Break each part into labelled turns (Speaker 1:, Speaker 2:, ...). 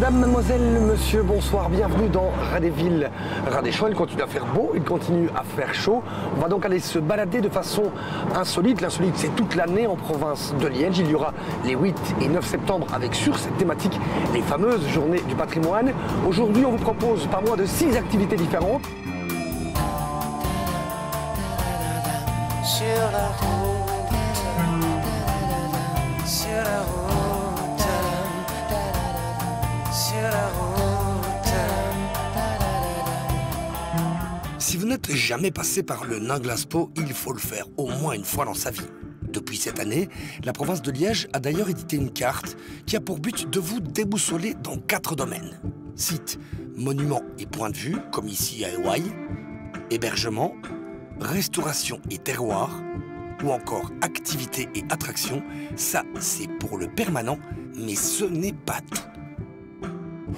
Speaker 1: Mesdames, mademoiselles, monsieur, bonsoir, bienvenue dans Radéville. Radéchaud, il continue à faire beau, il continue à faire chaud. On va donc aller se balader de façon insolite. L'insolite, c'est toute l'année en province de Liège. Il y aura les 8 et 9 septembre avec sur cette thématique les fameuses journées du patrimoine. Aujourd'hui, on vous propose par mois de 6 activités différentes.
Speaker 2: Sur la route, sur la route, sur la route.
Speaker 1: Si vous n'êtes jamais passé par le Nain Glaspo, il faut le faire au moins une fois dans sa vie. Depuis cette année, la province de Liège a d'ailleurs édité une carte qui a pour but de vous déboussoler dans 4 domaines. Sites, monuments et points de vue, comme ici à Ewaï, hébergement, restauration et terroir, ou encore activités et attractions. Ça, c'est pour le permanent, mais ce n'est pas tout.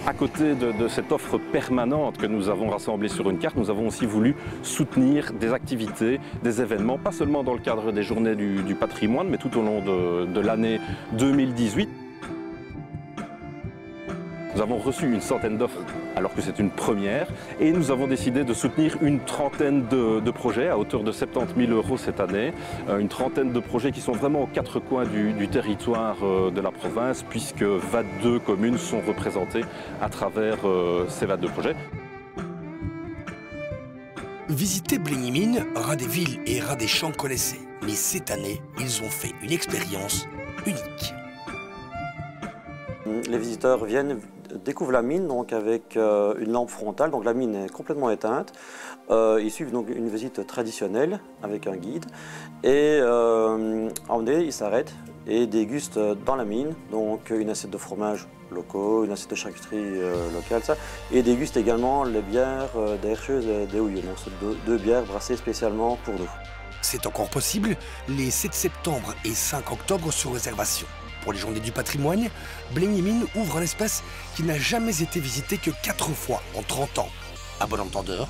Speaker 3: À côté de cette offre permanente que nous avons rassemblée sur une carte, nous avons aussi voulu soutenir des activités, des événements, pas seulement dans le cadre des journées du patrimoine, mais tout au long de l'année 2018. Nous avons reçu une centaine d'offres alors que c'est une première et nous avons décidé de soutenir une trentaine de projets à hauteur de 70 000 € cette année. Une trentaine de projets qui sont vraiment aux 4 coins du territoire de la province puisque 22 communes sont représentées à travers ces 22 projets.
Speaker 1: Visiter Blégnimine, Radéville et Radéchamps connaissaient, mais cette année, ils ont fait une expérience unique.
Speaker 4: Les visiteurs découvrent la mine donc avec une lampe frontale, donc la mine est complètement éteinte. Ils suivent donc une visite traditionnelle avec un guide et emmenés, ils s'arrêtent et dégustent dans la mine donc une assiette de fromage locaux, une assiette de charcuterie locale, ça, et dégustent également les bières d'Herscheuse et d'Éhouillé, donc c'est deux bières brassées spécialement pour nous.
Speaker 1: C'est encore possible, les 7 septembre et 5 octobre sur réservation. Pour les journées du patrimoine, Blégnimine ouvre un espace qui n'a jamais été visité que 4 fois en 30 ans. À bon entendeur.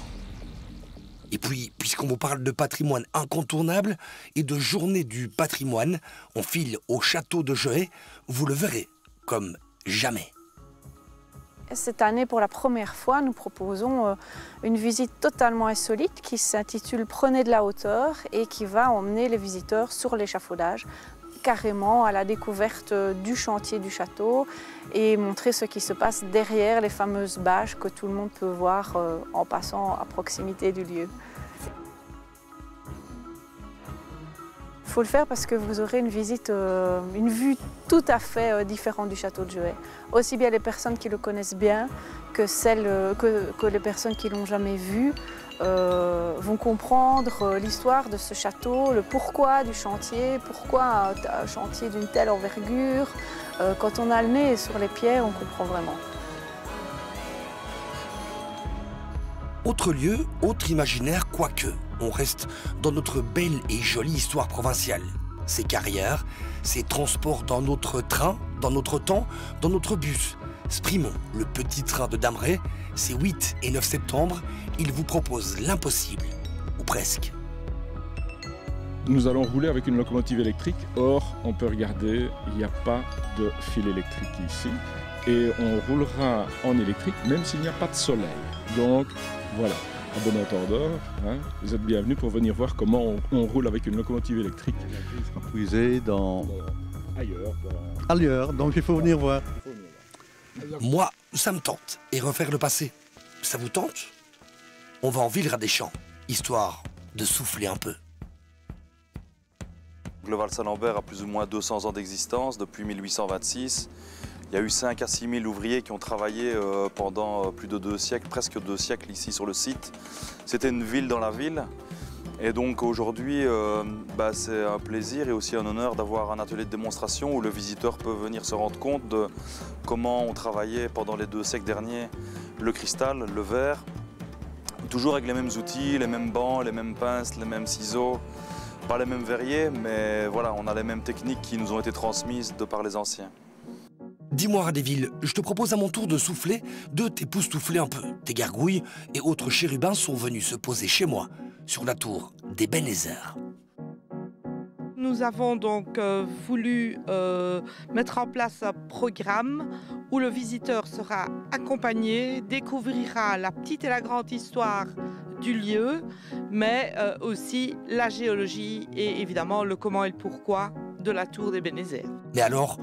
Speaker 1: Et puis, puisqu'on vous parle de patrimoine incontournable et de journée du patrimoine, on file au château de Jehay, vous le verrez comme jamais.
Speaker 5: Cette année, pour la première fois, nous proposons une visite totalement insolite qui s'intitule « Prenez de la hauteur » et qui va emmener les visiteurs sur l'échafaudage, carrément à la découverte du chantier du château et montrer ce qui se passe derrière les fameuses bâches que tout le monde peut voir en passant à proximité du lieu. Il faut le faire parce que vous aurez une visite, une vue tout à fait différente du château de Jehay. Aussi bien les personnes qui le connaissent bien que les personnes qui ne l'ont jamais vu vont comprendre l'histoire de ce château, le pourquoi du chantier, pourquoi un chantier d'une telle envergure. Quand on a le nez sur les pierres, on comprend vraiment.
Speaker 1: Autre lieu, autre imaginaire, quoique. On reste dans notre belle et jolie histoire provinciale. Ces carrières, ces transports dans notre train, dans notre temps, dans notre bus. Sprimont, le petit train de Dameray, c'est 8 et 9 septembre, il vous propose l'impossible, ou presque.
Speaker 6: Nous allons rouler avec une locomotive électrique, or on peut regarder, il n'y a pas de fil électrique ici. Et on roulera en électrique même s'il n'y a pas de soleil. Donc voilà, à bon entendeur, hein, vous êtes bienvenus pour venir voir comment on roule avec une locomotive électrique.
Speaker 7: Puisé dans... Ailleurs, donc il faut venir voir.
Speaker 1: Moi, ça me tente. Et refaire le passé, ça vous tente? On va en Ville-Radéchamps, histoire de souffler un peu.
Speaker 8: Le Val-Saint-Lambert a plus ou moins 200 ans d'existence, depuis 1826. Il y a eu 5 à 6 000 ouvriers qui ont travaillé pendant plus de 2 siècles, presque 2 siècles ici sur le site. C'était une ville dans la ville. Et donc aujourd'hui, c'est un plaisir et aussi un honneur d'avoir un atelier de démonstration où le visiteur peut venir se rendre compte de comment on travaillait pendant les 2 siècles derniers le cristal, le verre, toujours avec les mêmes outils, les mêmes bancs, les mêmes pinces, les mêmes ciseaux, pas les mêmes verriers, mais voilà, on a les mêmes techniques qui nous ont été transmises de par les anciens.
Speaker 1: Dis-moi Radéville, je te propose à mon tour de souffler, de t'époustoufler un peu. Tes gargouilles et autres chérubins sont venus se poser chez moi, sur la tour d'Ebenezer.
Speaker 9: Nous avons donc voulu mettre en place un programme où le visiteur sera accompagné, découvrira la petite et la grande histoire du lieu, mais aussi la géologie et évidemment le comment et le pourquoi de la tour d'Ebenezer.
Speaker 1: Mais alors,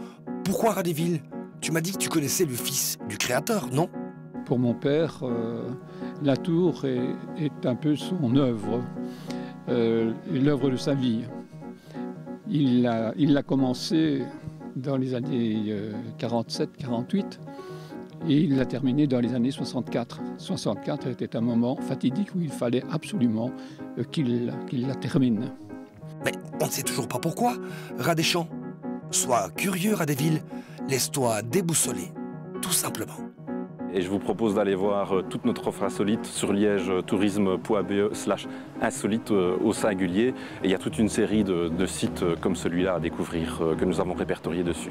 Speaker 1: pourquoi Radéville? Tu m'as dit que tu connaissais le fils du créateur, non?
Speaker 10: Pour mon père, la tour est un peu son œuvre, l'œuvre de sa vie. Il l'a commencé dans les années 47-48 et il l'a terminé dans les années 64. 64 était un moment fatidique où il fallait absolument qu'il la termine.
Speaker 1: Mais on ne sait toujours pas pourquoi. Radéchamps, sois curieux Radéville, laisse-toi déboussoler, tout simplement.
Speaker 3: Et je vous propose d'aller voir toute notre offre insolite sur liègetourisme.be/insolite au singulier. Et il y a toute une série de sites comme celui-là à découvrir que nous avons répertoriés dessus.